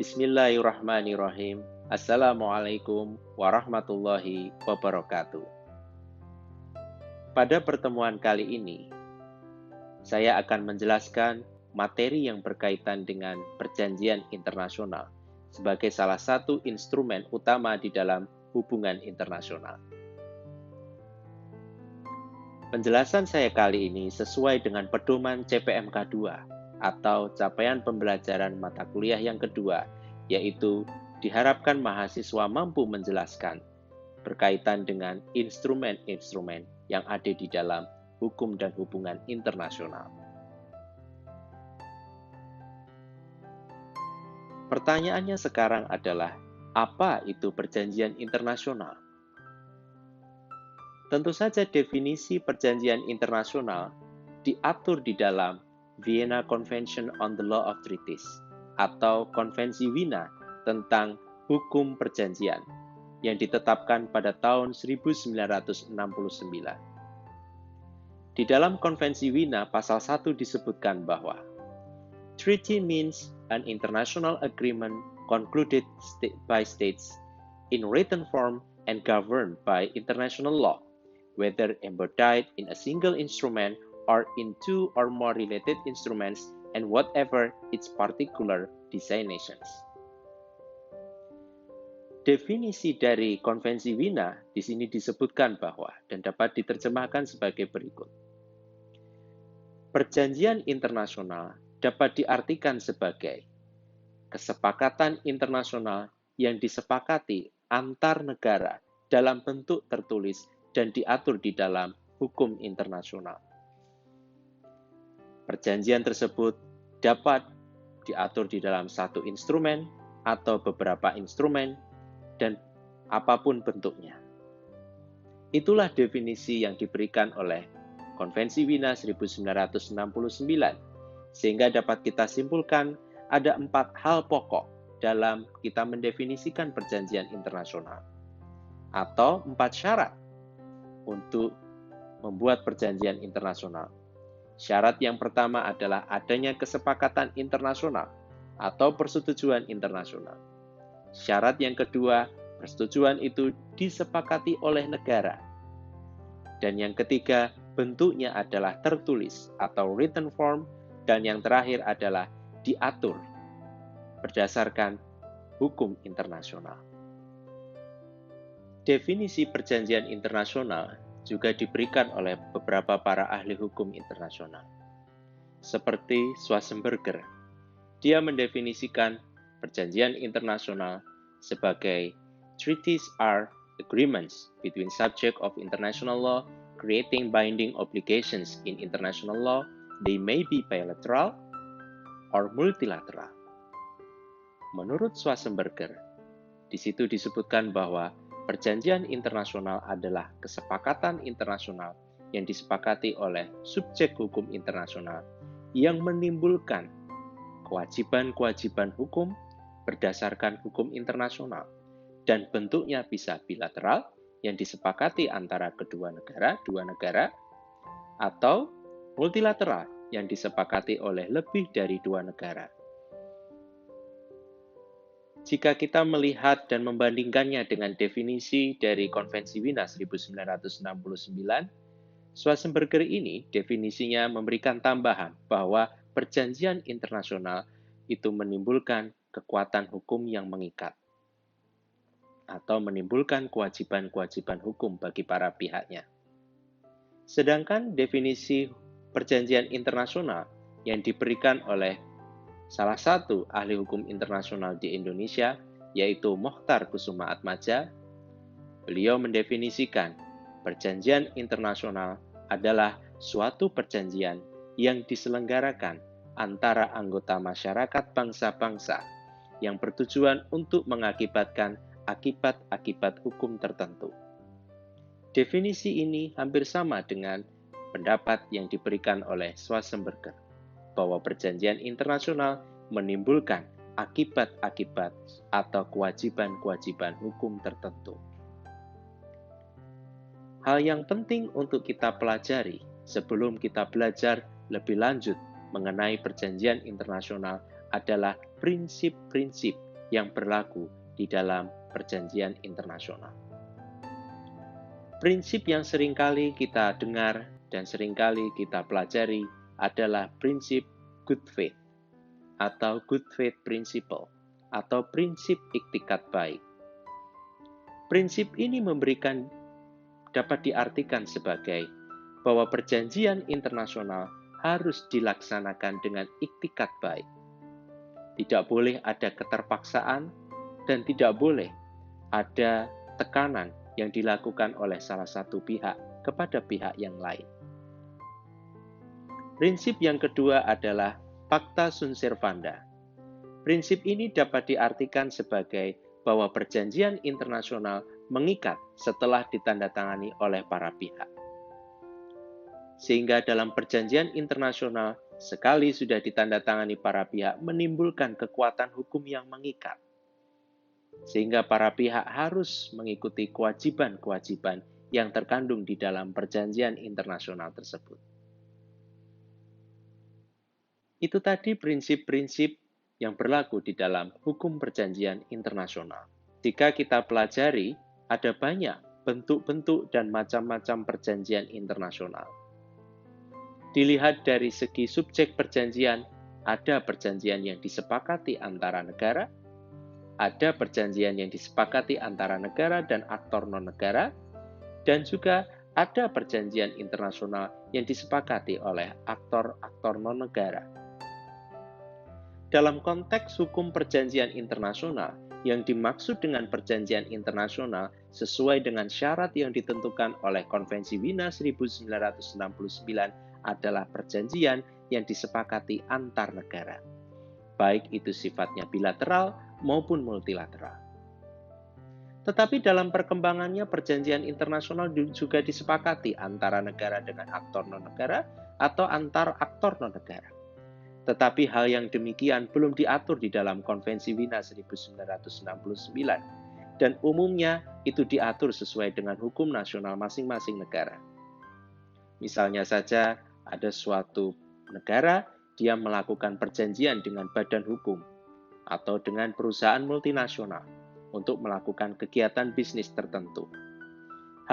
Bismillahirrahmanirrahim. Assalamualaikum warahmatullahi wabarakatuh. Pada pertemuan kali ini, saya akan menjelaskan materi yang berkaitan dengan perjanjian internasional sebagai salah satu instrumen utama di dalam hubungan internasional. Penjelasan saya kali ini sesuai dengan pedoman CPMK 2 atau capaian pembelajaran mata kuliah yang kedua, yaitu diharapkan mahasiswa mampu menjelaskan berkaitan dengan instrumen-instrumen yang ada di dalam hukum dan hubungan internasional. Pertanyaannya sekarang adalah, apa itu perjanjian internasional? Tentu saja definisi perjanjian internasional diatur di dalam Vienna Convention on the Law of Treaties atau Konvensi Wina tentang hukum perjanjian yang ditetapkan pada tahun 1969. Di dalam Konvensi Wina pasal 1 disebutkan bahwa treaty means an international agreement concluded by states in written form and governed by international law, whether embodied in a single instrument or in two or more related instruments, and whatever its particular designations. Definisi dari Konvensi Wina di sini disebutkan bahwa dan dapat diterjemahkan sebagai berikut. Perjanjian internasional dapat diartikan sebagai kesepakatan internasional yang disepakati antar negara dalam bentuk tertulis dan diatur di dalam hukum internasional. Perjanjian tersebut dapat diatur di dalam satu instrumen atau beberapa instrumen dan apapun bentuknya. Itulah definisi yang diberikan oleh Konvensi Wina 1969, sehingga dapat kita simpulkan ada 4 hal pokok dalam kita mendefinisikan perjanjian internasional, atau 4 syarat untuk membuat perjanjian internasional. Syarat yang pertama adalah adanya kesepakatan internasional atau persetujuan internasional. Syarat yang kedua, persetujuan itu disepakati oleh negara. Dan yang ketiga, bentuknya adalah tertulis atau written form. Dan yang terakhir adalah diatur berdasarkan hukum internasional. Definisi perjanjian internasional juga diberikan oleh beberapa para ahli hukum internasional. Seperti Schwarzenberger, dia mendefinisikan perjanjian internasional sebagai treaties are agreements between subjects of international law creating binding obligations in international law. They may be bilateral or multilateral. Menurut Schwarzenberger, di situ disebutkan bahwa perjanjian internasional adalah kesepakatan internasional yang disepakati oleh subjek hukum internasional yang menimbulkan kewajiban-kewajiban hukum berdasarkan hukum internasional, dan bentuknya bisa bilateral yang disepakati antara dua negara, atau multilateral yang disepakati oleh lebih dari 2 negara. Jika kita melihat dan membandingkannya dengan definisi dari Konvensi Wina 1969, Schwarzenberger ini definisinya memberikan tambahan bahwa perjanjian internasional itu menimbulkan kekuatan hukum yang mengikat atau menimbulkan kewajiban-kewajiban hukum bagi para pihaknya. Sedangkan definisi perjanjian internasional yang diberikan oleh salah satu ahli hukum internasional di Indonesia, yaitu Mokhtar Kusuma Atmaja, beliau mendefinisikan perjanjian internasional adalah suatu perjanjian yang diselenggarakan antara anggota masyarakat bangsa-bangsa yang bertujuan untuk mengakibatkan akibat-akibat hukum tertentu. Definisi ini hampir sama dengan pendapat yang diberikan oleh Schwarzenberger, bahwa perjanjian internasional menimbulkan akibat-akibat atau kewajiban-kewajiban hukum tertentu. Hal yang penting untuk kita pelajari sebelum kita belajar lebih lanjut mengenai perjanjian internasional adalah prinsip-prinsip yang berlaku di dalam perjanjian internasional. Prinsip yang seringkali kita dengar dan seringkali kita pelajari adalah prinsip good faith atau good faith principle atau prinsip iktikat baik. Prinsip ini dapat diartikan sebagai bahwa perjanjian internasional harus dilaksanakan dengan iktikat baik. Tidak boleh ada keterpaksaan dan tidak boleh ada tekanan yang dilakukan oleh salah satu pihak kepada pihak yang lain. Prinsip yang kedua adalah pacta sunt servanda. Prinsip ini dapat diartikan sebagai bahwa perjanjian internasional mengikat setelah ditandatangani oleh para pihak. Sehingga dalam perjanjian internasional, sekali sudah ditandatangani para pihak menimbulkan kekuatan hukum yang mengikat. Sehingga para pihak harus mengikuti kewajiban-kewajiban yang terkandung di dalam perjanjian internasional tersebut. Itu tadi prinsip-prinsip yang berlaku di dalam hukum perjanjian internasional. Jika kita pelajari, ada banyak bentuk-bentuk dan macam-macam perjanjian internasional. Dilihat dari segi subjek perjanjian, ada perjanjian yang disepakati antara negara, ada perjanjian yang disepakati antara negara dan aktor non-negara, dan juga ada perjanjian internasional yang disepakati oleh aktor-aktor non-negara. Dalam konteks hukum perjanjian internasional, yang dimaksud dengan perjanjian internasional sesuai dengan syarat yang ditentukan oleh Konvensi Wina 1969 adalah perjanjian yang disepakati antar negara, baik itu sifatnya bilateral maupun multilateral. Tetapi dalam perkembangannya perjanjian internasional juga disepakati antara negara dengan aktor non-negara atau antar aktor non-negara. Tetapi hal yang demikian belum diatur di dalam Konvensi Wina 1969 dan umumnya itu diatur sesuai dengan hukum nasional masing-masing negara. Misalnya saja ada suatu negara dia melakukan perjanjian dengan badan hukum atau dengan perusahaan multinasional untuk melakukan kegiatan bisnis tertentu.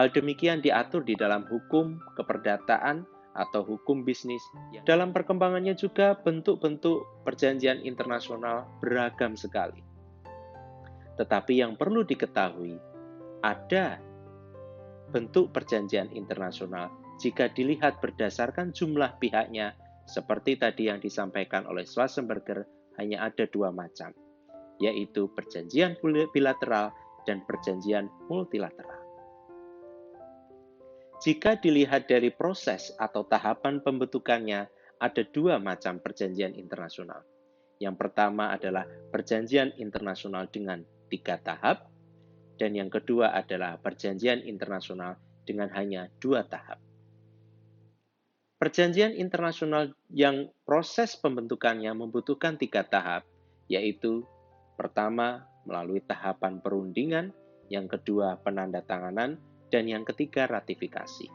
Hal demikian diatur di dalam hukum keperdataan atau hukum bisnis. Dalam perkembangannya juga bentuk-bentuk perjanjian internasional beragam sekali. Tetapi yang perlu diketahui, ada bentuk perjanjian internasional jika dilihat berdasarkan jumlah pihaknya, seperti tadi yang disampaikan oleh Schwarzenberger, hanya ada dua macam, yaitu perjanjian bilateral dan perjanjian multilateral. Jika dilihat dari proses atau tahapan pembentukannya, ada dua macam perjanjian internasional. Yang pertama adalah perjanjian internasional dengan 3 tahap, dan yang kedua adalah perjanjian internasional dengan hanya 2 tahap. Perjanjian internasional yang proses pembentukannya membutuhkan 3 tahap, yaitu pertama melalui tahapan perundingan, yang kedua penandatanganan, dan yang ketiga ratifikasi.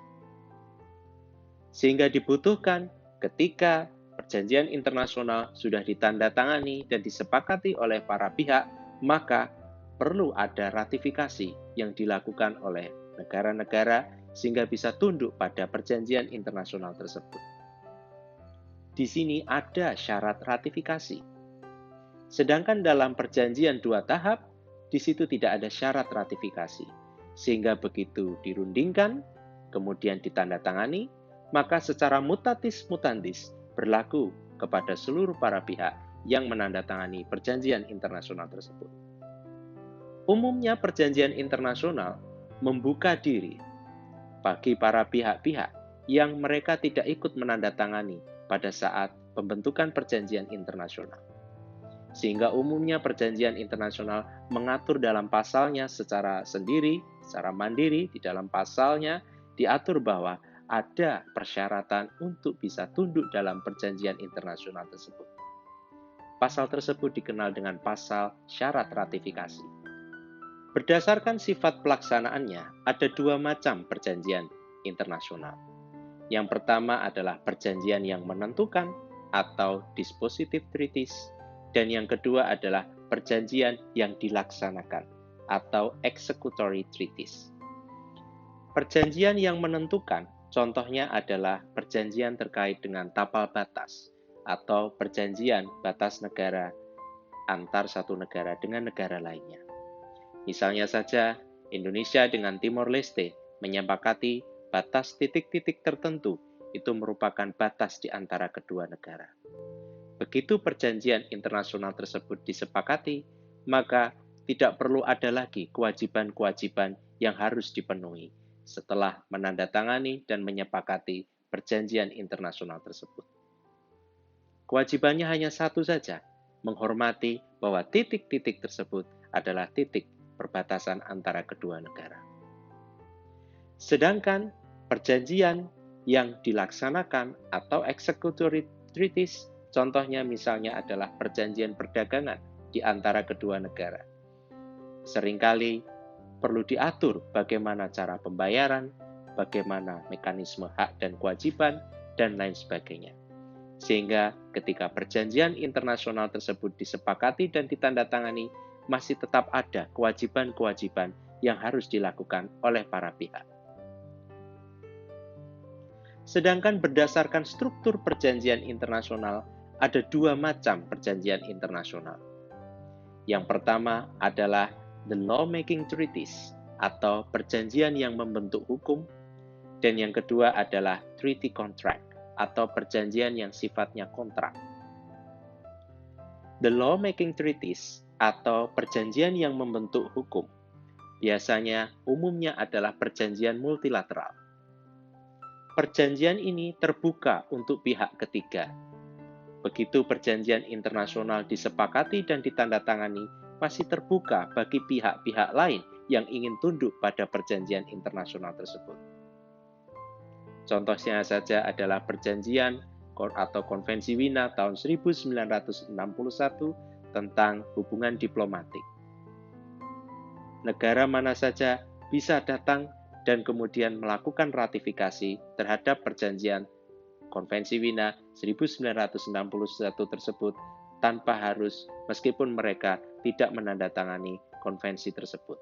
Sehingga dibutuhkan ketika perjanjian internasional sudah ditandatangani dan disepakati oleh para pihak, maka perlu ada ratifikasi yang dilakukan oleh negara-negara sehingga bisa tunduk pada perjanjian internasional tersebut. Di sini ada syarat ratifikasi. Sedangkan dalam perjanjian 2 tahap, di situ tidak ada syarat ratifikasi. Sehingga begitu dirundingkan, kemudian ditandatangani, maka secara mutatis mutandis berlaku kepada seluruh para pihak yang menandatangani perjanjian internasional tersebut. Umumnya perjanjian internasional membuka diri bagi para pihak-pihak yang mereka tidak ikut menandatangani pada saat pembentukan perjanjian internasional. Sehingga umumnya perjanjian internasional mengatur dalam pasalnya secara sendiri, secara mandiri, di dalam pasalnya diatur bahwa ada persyaratan untuk bisa tunduk dalam perjanjian internasional tersebut. Pasal tersebut dikenal dengan pasal syarat ratifikasi. Berdasarkan sifat pelaksanaannya, ada 2 macam perjanjian internasional. Yang pertama adalah perjanjian yang menentukan atau dispositive treaties, Dan yang kedua adalah perjanjian yang dilaksanakan atau executory treaties. Perjanjian yang menentukan contohnya adalah perjanjian terkait dengan tapal batas atau perjanjian batas negara antar satu negara dengan negara lainnya. Misalnya saja, Indonesia dengan Timor Leste menyepakati batas titik-titik tertentu itu merupakan batas di antara kedua negara. Begitu perjanjian internasional tersebut disepakati, maka tidak perlu ada lagi kewajiban-kewajiban yang harus dipenuhi setelah menandatangani dan menyepakati perjanjian internasional tersebut. Kewajibannya hanya satu saja, menghormati bahwa titik-titik tersebut adalah titik perbatasan antara kedua negara. Sedangkan perjanjian yang dilaksanakan atau executory treaties, contohnya misalnya adalah perjanjian perdagangan di antara kedua negara. Seringkali perlu diatur bagaimana cara pembayaran, bagaimana mekanisme hak dan kewajiban, dan lain sebagainya. Sehingga ketika perjanjian internasional tersebut disepakati dan ditandatangani, masih tetap ada kewajiban-kewajiban yang harus dilakukan oleh para pihak. Sedangkan berdasarkan struktur perjanjian internasional, ada dua macam perjanjian internasional. Yang pertama adalah the lawmaking treaties, atau perjanjian yang membentuk hukum, dan yang kedua adalah treaty contract, atau perjanjian yang sifatnya kontrak. The lawmaking treaties, atau perjanjian yang membentuk hukum, biasanya umumnya adalah perjanjian multilateral. Perjanjian ini terbuka untuk pihak ketiga. Begitu perjanjian internasional disepakati dan ditandatangani, masih terbuka bagi pihak-pihak lain yang ingin tunduk pada perjanjian internasional tersebut. Contohnya saja adalah perjanjian atau Konvensi Wina tahun 1961 tentang hubungan diplomatik. Negara mana saja bisa datang dan kemudian melakukan ratifikasi terhadap perjanjian Konvensi Wina 1961 tersebut tanpa harus, meskipun mereka tidak menandatangani konvensi tersebut.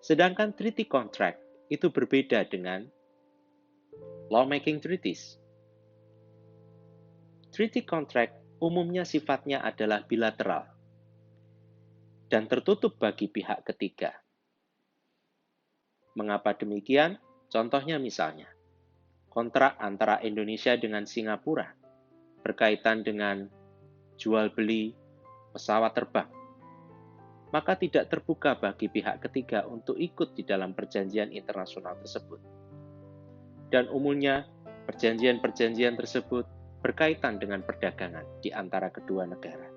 Sedangkan treaty contract itu berbeda dengan lawmaking treaties. Treaty contract umumnya sifatnya adalah bilateral dan tertutup bagi pihak ketiga. Mengapa demikian? Contohnya misalnya, kontrak antara Indonesia dengan Singapura berkaitan dengan jual beli pesawat terbang, maka tidak terbuka bagi pihak ketiga untuk ikut di dalam perjanjian internasional tersebut. Dan umumnya, perjanjian-perjanjian tersebut berkaitan dengan perdagangan di antara kedua negara.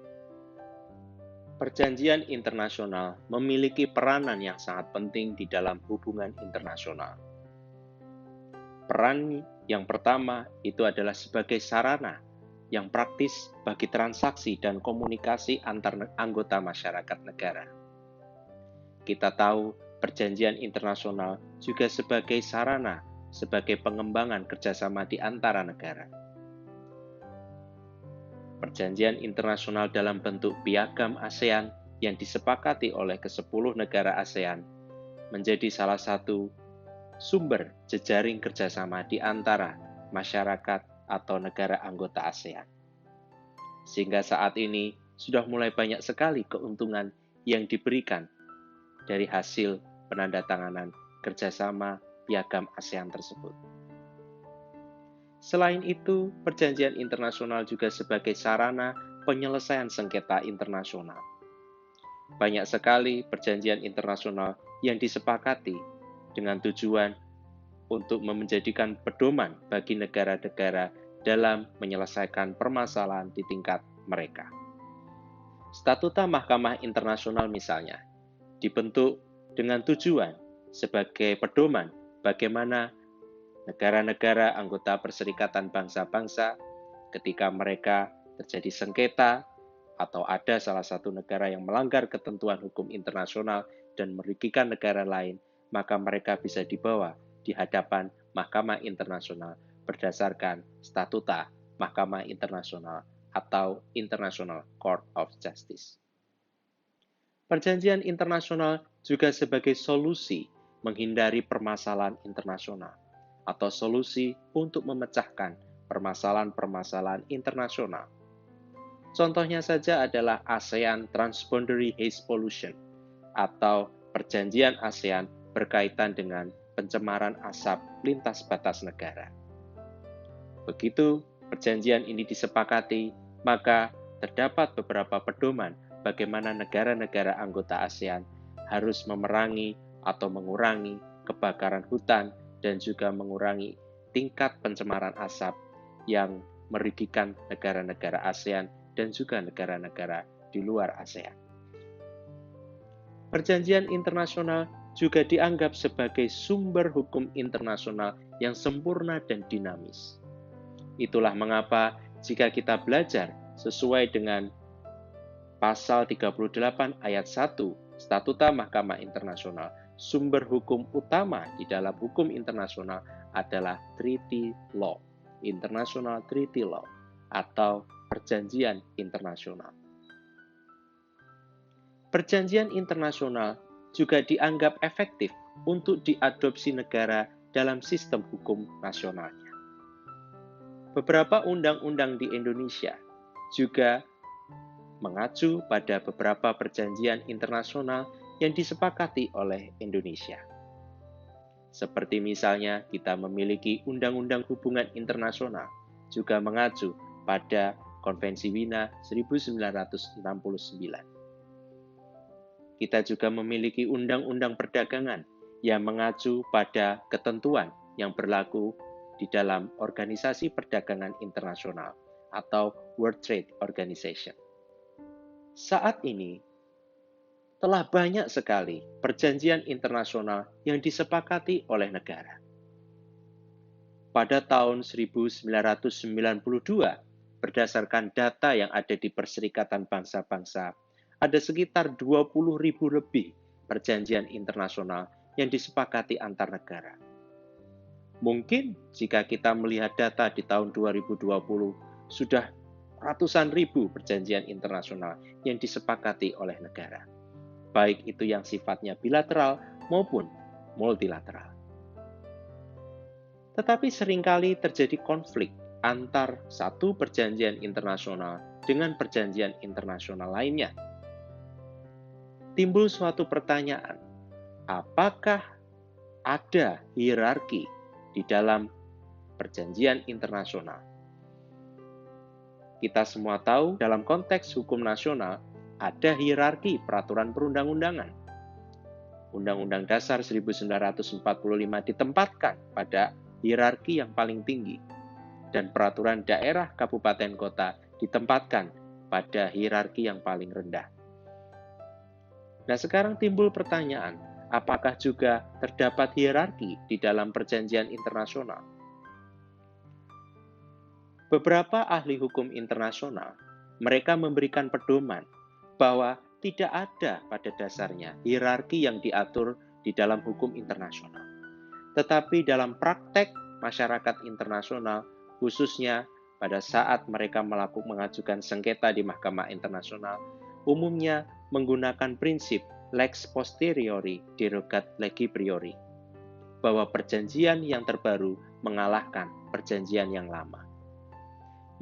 Perjanjian internasional memiliki peranan yang sangat penting di dalam hubungan internasional. Peran yang pertama itu adalah sebagai sarana yang praktis bagi transaksi dan komunikasi antar anggota masyarakat negara. Kita tahu perjanjian internasional juga sebagai sarana, sebagai pengembangan kerjasama di antara negara. Perjanjian internasional dalam bentuk piagam ASEAN yang disepakati oleh ke-10 negara ASEAN menjadi salah satu sumber jejaring kerjasama di antara masyarakat atau negara anggota ASEAN. Sehingga saat ini sudah mulai banyak sekali keuntungan yang diberikan dari hasil penandatanganan kerjasama piagam ASEAN tersebut. Selain itu, perjanjian internasional juga sebagai sarana penyelesaian sengketa internasional. Banyak sekali perjanjian internasional yang disepakati dengan tujuan untuk menjadikan pedoman bagi negara-negara dalam menyelesaikan permasalahan di tingkat mereka. Statuta Mahkamah Internasional misalnya, dibentuk dengan tujuan sebagai pedoman bagaimana negara-negara anggota Perserikatan Bangsa-Bangsa ketika mereka terjadi sengketa atau ada salah satu negara yang melanggar ketentuan hukum internasional dan merugikan negara lain, maka mereka bisa dibawa di hadapan Mahkamah Internasional berdasarkan Statuta Mahkamah Internasional atau International Court of Justice. Perjanjian internasional juga sebagai solusi menghindari permasalahan internasional atau solusi untuk memecahkan permasalahan-permasalahan internasional. Contohnya saja adalah ASEAN Transboundary Haze Pollution atau perjanjian ASEAN berkaitan dengan pencemaran asap lintas batas negara. Begitu perjanjian ini disepakati, maka terdapat beberapa pedoman bagaimana negara-negara anggota ASEAN harus memerangi atau mengurangi kebakaran hutan dan juga mengurangi tingkat pencemaran asap yang merugikan negara-negara ASEAN dan juga negara-negara di luar ASEAN. Perjanjian internasional juga dianggap sebagai sumber hukum internasional yang sempurna dan dinamis. Itulah mengapa jika kita belajar sesuai dengan Pasal 38 ayat 1 Statuta Mahkamah Internasional, sumber hukum utama di dalam hukum internasional adalah treaty law, international treaty law, atau perjanjian internasional. Perjanjian internasional juga dianggap efektif untuk diadopsi negara dalam sistem hukum nasionalnya. Beberapa undang-undang di Indonesia juga mengacu pada beberapa perjanjian internasional yang disepakati oleh Indonesia. Seperti misalnya kita memiliki Undang-Undang Hubungan Internasional, juga mengacu pada Konvensi Wina 1969. Kita juga memiliki Undang-Undang Perdagangan yang mengacu pada ketentuan yang berlaku di dalam Organisasi Perdagangan Internasional atau World Trade Organization. Saat ini, telah banyak sekali perjanjian internasional yang disepakati oleh negara. Pada tahun 1992, berdasarkan data yang ada di Perserikatan Bangsa-Bangsa, ada sekitar 20.000 lebih perjanjian internasional yang disepakati antar negara. Mungkin jika kita melihat data di tahun 2020, sudah ratusan ribu perjanjian internasional yang disepakati oleh negara, baik itu yang sifatnya bilateral maupun multilateral. Tetapi seringkali terjadi konflik antar satu perjanjian internasional dengan perjanjian internasional lainnya. Timbul suatu pertanyaan, apakah ada hierarki di dalam perjanjian internasional? Kita semua tahu dalam konteks hukum nasional ada hierarki peraturan perundang-undangan. Undang-Undang Dasar 1945 ditempatkan pada hierarki yang paling tinggi dan peraturan daerah kabupaten kota ditempatkan pada hierarki yang paling rendah. Nah, sekarang timbul pertanyaan, apakah juga terdapat hierarki di dalam perjanjian internasional? Beberapa ahli hukum internasional, mereka memberikan pedoman bahwa tidak ada pada dasarnya hierarki yang diatur di dalam hukum internasional. Tetapi dalam praktek masyarakat internasional, khususnya pada saat mereka mengajukan sengketa di Mahkamah Internasional, umumnya menggunakan prinsip lex posteriori derogat legi priori, bahwa perjanjian yang terbaru mengalahkan perjanjian yang lama.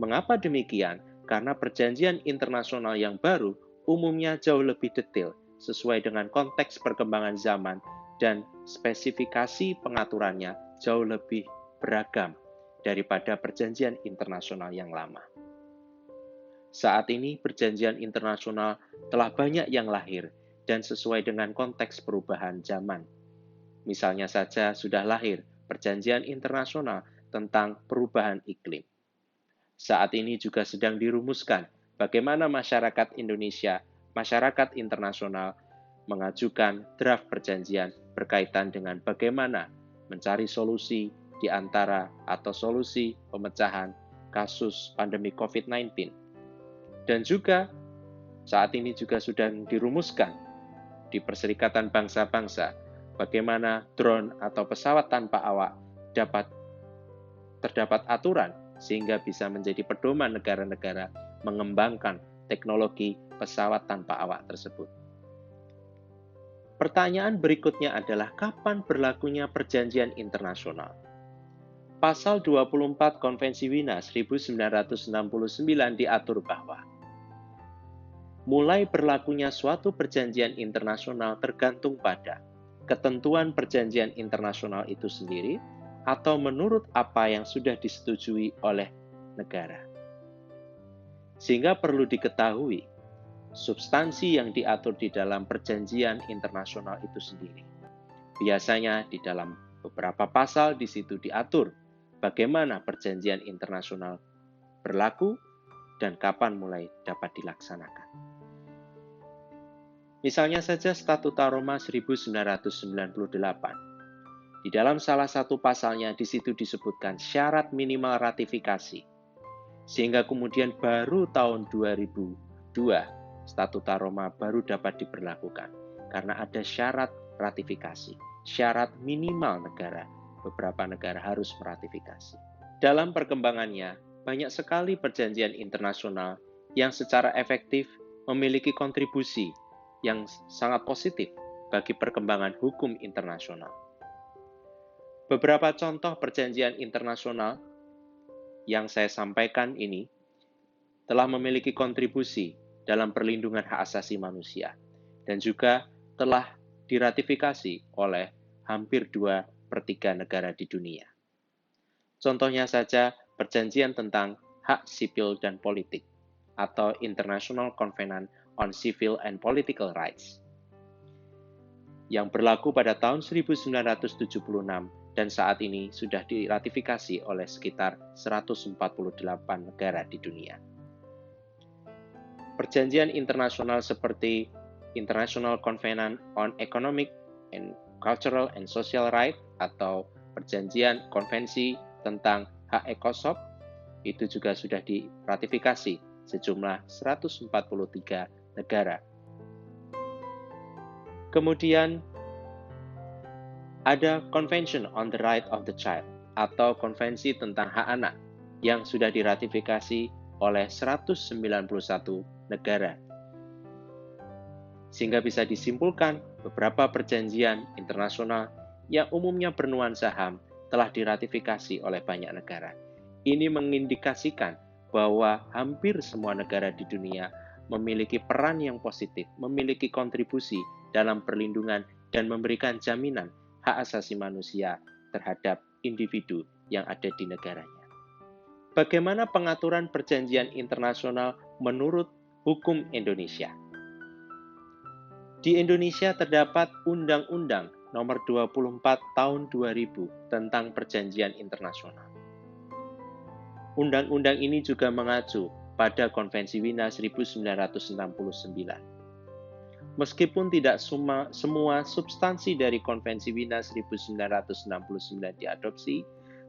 Mengapa demikian? Karena perjanjian internasional yang baru umumnya jauh lebih detail sesuai dengan konteks perkembangan zaman dan spesifikasi pengaturannya jauh lebih beragam daripada perjanjian internasional yang lama. Saat ini perjanjian internasional telah banyak yang lahir dan sesuai dengan konteks perubahan zaman. Misalnya saja sudah lahir perjanjian internasional tentang perubahan iklim. Saat ini juga sedang dirumuskan bagaimana masyarakat Indonesia, masyarakat internasional mengajukan draft perjanjian berkaitan dengan bagaimana mencari solusi di antara atau solusi pemecahan kasus pandemi COVID-19. Dan juga saat ini juga sudah dirumuskan di Perserikatan Bangsa-Bangsa bagaimana drone atau pesawat tanpa awak terdapat aturan sehingga bisa menjadi pedoman negara-negara mengembangkan teknologi pesawat tanpa awak tersebut. Pertanyaan berikutnya adalah kapan berlakunya perjanjian internasional? Pasal 24 Konvensi Wina 1969 diatur bahwa mulai berlakunya suatu perjanjian internasional tergantung pada ketentuan perjanjian internasional itu sendiri atau menurut apa yang sudah disetujui oleh negara. Sehingga perlu diketahui substansi yang diatur di dalam perjanjian internasional itu sendiri. Biasanya di dalam beberapa pasal di situ diatur bagaimana perjanjian internasional berlaku dan kapan mulai dapat dilaksanakan. Misalnya saja Statuta Roma 1998. Di dalam salah satu pasalnya di situ disebutkan syarat minimal ratifikasi. Sehingga kemudian baru tahun 2002 Statuta Roma baru dapat diberlakukan karena ada syarat ratifikasi, syarat minimal negara. Beberapa negara harus meratifikasi. Dalam perkembangannya, banyak sekali perjanjian internasional yang secara efektif memiliki kontribusi yang sangat positif bagi perkembangan hukum internasional. Beberapa contoh perjanjian internasional yang saya sampaikan ini telah memiliki kontribusi dalam perlindungan hak asasi manusia dan juga telah diratifikasi oleh hampir 2/3 negara di dunia. Contohnya saja perjanjian tentang hak sipil dan politik atau International Covenant on Civil and Political Rights yang berlaku pada tahun 1976 dan saat ini sudah diratifikasi oleh sekitar 148 negara di dunia. Perjanjian internasional seperti International Covenant on Economic and Cultural and Social Rights atau perjanjian konvensi tentang hak ECOSOC itu juga sudah diratifikasi sejumlah 143 negara. Kemudian ada Convention on the Right of the Child atau konvensi tentang hak anak yang sudah diratifikasi oleh 191 negara. Sehingga bisa disimpulkan beberapa perjanjian internasional yang umumnya bernuansa HAM telah diratifikasi oleh banyak negara. Ini mengindikasikan bahwa hampir semua negara di dunia memiliki peran yang positif, memiliki kontribusi dalam perlindungan dan memberikan jaminan hak asasi manusia terhadap individu yang ada di negaranya. Bagaimana pengaturan perjanjian internasional menurut hukum Indonesia? Di Indonesia terdapat Undang-Undang Nomor 24 Tahun 2000 tentang Perjanjian Internasional. Undang-undang ini juga mengacu pada Konvensi Wina 1969. Meskipun tidak semua substansi dari Konvensi Wina 1969 diadopsi,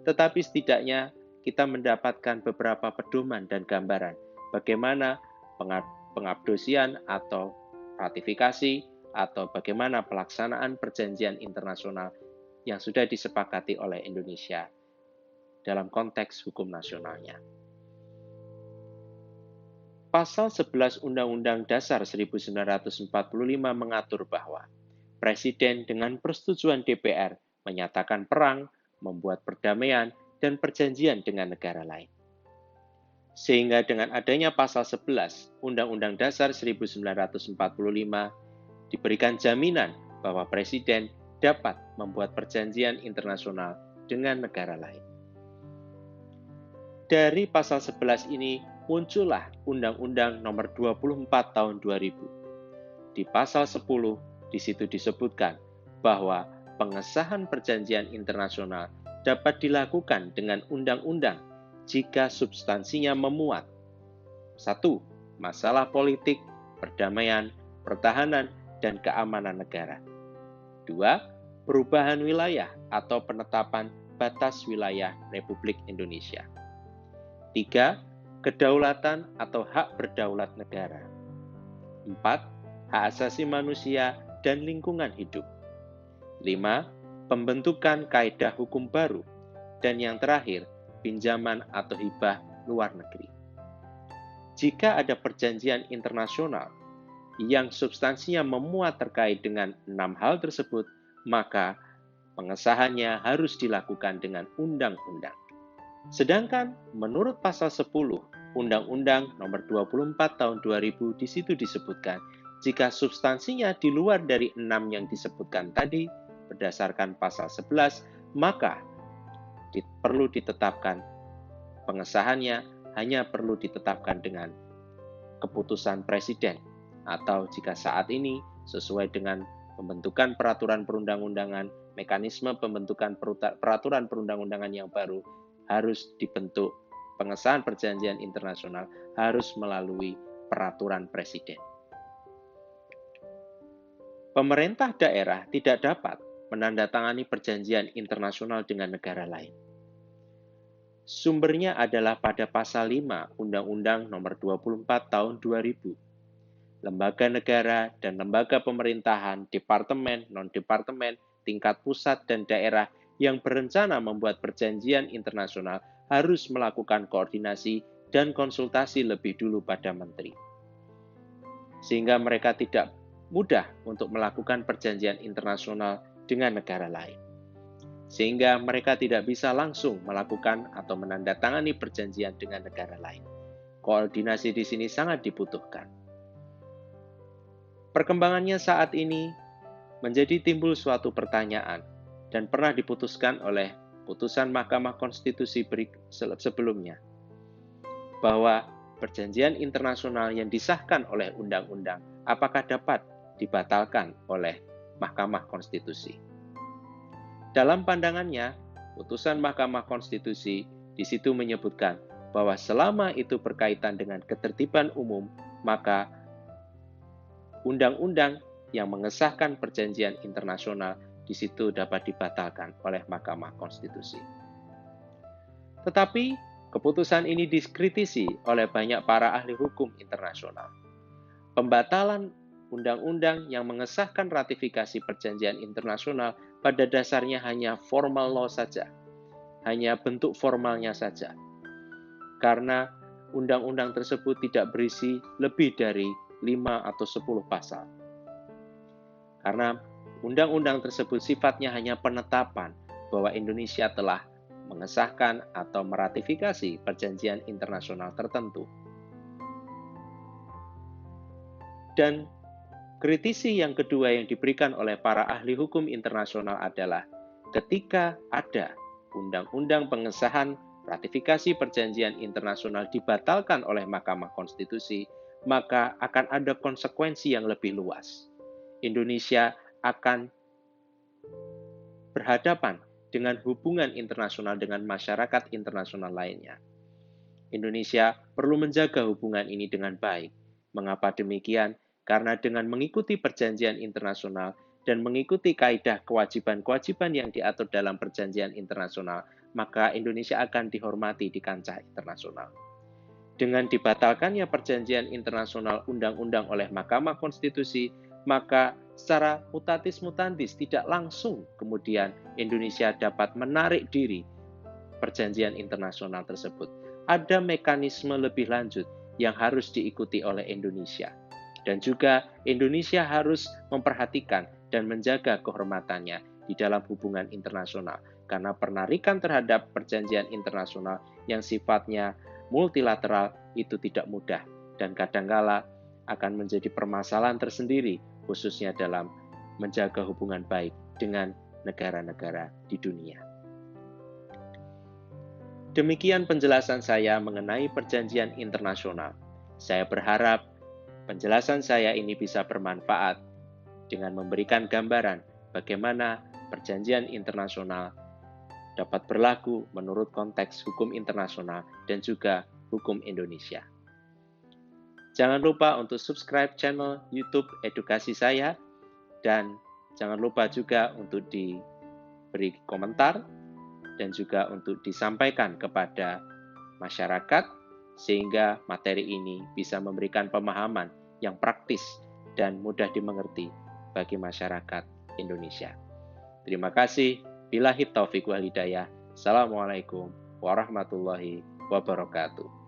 tetapi setidaknya kita mendapatkan beberapa pedoman dan gambaran bagaimana pengabdosian atau ratifikasi atau bagaimana pelaksanaan perjanjian internasional yang sudah disepakati oleh Indonesia dalam konteks hukum nasionalnya. Pasal 11 Undang-Undang Dasar 1945 mengatur bahwa Presiden dengan persetujuan DPR menyatakan perang, membuat perdamaian, dan perjanjian dengan negara lain. Sehingga dengan adanya pasal 11 Undang-Undang Dasar 1945 diberikan jaminan bahwa Presiden dapat membuat perjanjian internasional dengan negara lain. Dari pasal 11 ini muncullah Undang-Undang Nomor 24 Tahun 2000. Di pasal 10 di situ disebutkan bahwa pengesahan perjanjian internasional dapat dilakukan dengan undang-undang jika substansinya memuat 1. Masalah politik, perdamaian, pertahanan, dan keamanan negara. 2. Perubahan wilayah atau penetapan batas wilayah Republik Indonesia. 3. Kedaulatan atau hak berdaulat negara. 4. Hak asasi manusia dan lingkungan hidup. 5. Pembentukan kaedah hukum baru. Dan yang terakhir, pinjaman atau hibah luar negeri. Jika ada perjanjian internasional yang substansinya memuat terkait dengan 6 hal tersebut, maka pengesahannya harus dilakukan dengan undang-undang. Sedangkan menurut pasal 10 Undang-Undang Nomor 24 Tahun 2000 di situ disebutkan, jika substansinya di luar dari 6 yang disebutkan tadi berdasarkan pasal 11, maka perlu ditetapkan pengesahannya hanya perlu ditetapkan dengan keputusan presiden, atau jika saat ini sesuai dengan pembentukan peraturan perundang-undangan, mekanisme pembentukan peraturan perundang-undangan yang baru harus dibentuk, pengesahan perjanjian internasional harus melalui peraturan presiden. Pemerintah daerah tidak dapat menandatangani perjanjian internasional dengan negara lain. Sumbernya adalah pada pasal 5 Undang-Undang Nomor 24 Tahun 2000. Lembaga negara dan lembaga pemerintahan, departemen, non-departemen, tingkat pusat dan daerah yang berencana membuat perjanjian internasional harus melakukan koordinasi dan konsultasi lebih dulu pada menteri. Sehingga mereka tidak mudah untuk melakukan perjanjian internasional dengan negara lain. Sehingga mereka tidak bisa langsung melakukan atau menandatangani perjanjian dengan negara lain. Koordinasi di sini sangat dibutuhkan. Perkembangannya saat ini menjadi timbul suatu pertanyaan dan pernah diputuskan oleh putusan Mahkamah Konstitusi sebelumnya, bahwa perjanjian internasional yang disahkan oleh undang-undang apakah dapat dibatalkan oleh Mahkamah Konstitusi. Dalam pandangannya, putusan Mahkamah Konstitusi di situ menyebutkan bahwa selama itu berkaitan dengan ketertiban umum, maka undang-undang yang mengesahkan perjanjian internasional di situ dapat dibatalkan oleh Mahkamah Konstitusi. Tetapi keputusan ini dikritisi oleh banyak para ahli hukum internasional. Pembatalan undang-undang yang mengesahkan ratifikasi perjanjian internasional pada dasarnya hanya formal law saja, hanya bentuk formalnya saja. Karena undang-undang tersebut tidak berisi lebih dari 5 atau 10 pasal. Karena undang-undang tersebut sifatnya hanya penetapan bahwa Indonesia telah mengesahkan atau meratifikasi perjanjian internasional tertentu. Dan kritisi yang kedua yang diberikan oleh para ahli hukum internasional adalah ketika ada undang-undang pengesahan ratifikasi perjanjian internasional dibatalkan oleh Mahkamah Konstitusi, maka akan ada konsekuensi yang lebih luas. Indonesia akan berhadapan dengan hubungan internasional dengan masyarakat internasional lainnya. Indonesia perlu menjaga hubungan ini dengan baik. Mengapa demikian? Karena dengan mengikuti perjanjian internasional dan mengikuti kaidah kewajiban-kewajiban yang diatur dalam perjanjian internasional, maka Indonesia akan dihormati di kancah internasional. Dengan dibatalkannya perjanjian internasional undang-undang oleh Mahkamah Konstitusi, maka secara mutatis mutandis tidak langsung kemudian Indonesia dapat menarik diri perjanjian internasional tersebut. Ada mekanisme lebih lanjut yang harus diikuti oleh Indonesia. Dan juga Indonesia harus memperhatikan dan menjaga kehormatannya di dalam hubungan internasional. Karena penarikan terhadap perjanjian internasional yang sifatnya multilateral itu tidak mudah dan kadangkala akan menjadi permasalahan tersendiri khususnya dalam menjaga hubungan baik dengan negara-negara di dunia. Demikian penjelasan saya mengenai perjanjian internasional. Saya berharap penjelasan saya ini bisa bermanfaat dengan memberikan gambaran bagaimana perjanjian internasional dapat berlaku menurut konteks hukum internasional dan juga hukum Indonesia. Jangan lupa untuk subscribe channel YouTube Edukasi saya dan jangan lupa juga untuk diberi komentar dan juga untuk disampaikan kepada masyarakat sehingga materi ini bisa memberikan pemahaman yang praktis dan mudah dimengerti bagi masyarakat Indonesia. Terima kasih. Billahi taufiq wal hidayah. Assalamualaikum warahmatullahi wabarakatuh.